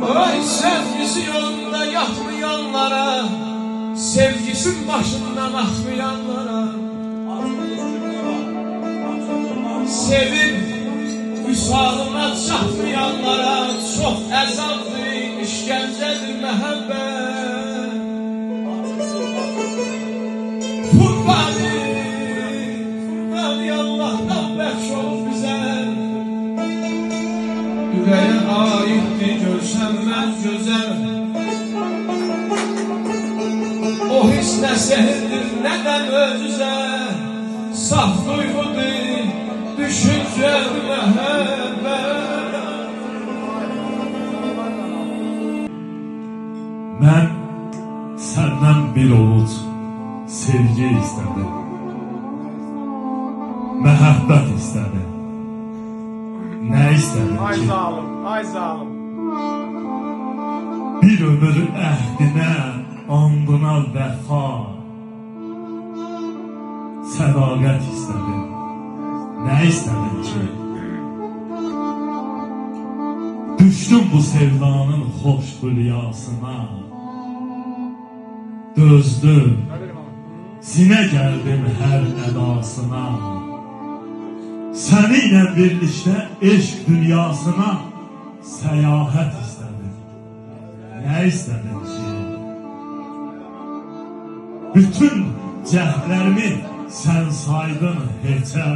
Ay sevgisi yolunda yatmayanlara, sevgisin başından akmayanlara, sevip üsalına çatmayanlara çok əzabdır, işkəncedir məhəbbət. Furqanı Allah'tan bəxş ol bizə. Ürəyə aiddir görsəm mən gözəl. O his nə sehirdir, nə də möcüzə. Saf duyğudur, düşüncə məhəbbət. Mən səndən bir ovuc sevgi istədim, məhəbbət istədim. Nə istədim Ay ki? zalim, ay zalim. Bir ömür əhdinə, andına vəfa, sədaqət istədim. Nə istədim ki? Düşdüm bu sevdanın xoş rüyasına, dözdüm, sinə gəldim hər ədasına. Səninlə birlikdə eşq dünyasına səyahət istədim. Nə istədim ki? Bütün cəhdlərimi sən saydın heçə.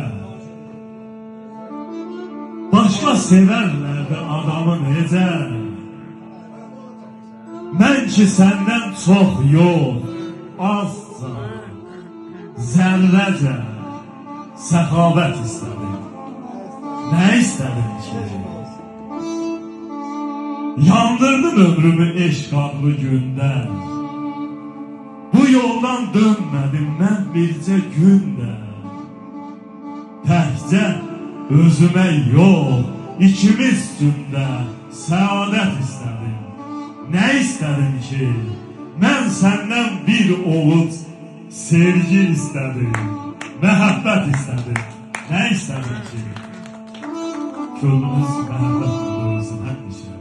Başqa sevərlərdi adamı necə? Mən ki səndən çox yox, azca, zərrəcə səxavət istədim. Nə istədim ki? Yandırdın ömrümü eşq adlı gündən. Bu yoldan dönmədim mən bircə gündə. Təkcə özümə yox, ikimiz üstündə səadət istədim. Nə istədim ki? Mən səndən bir ovuc sevgi istədim, məhəbbət istədim. Nə istədim ki? Könlümüz məhəbbət olsun həmişə.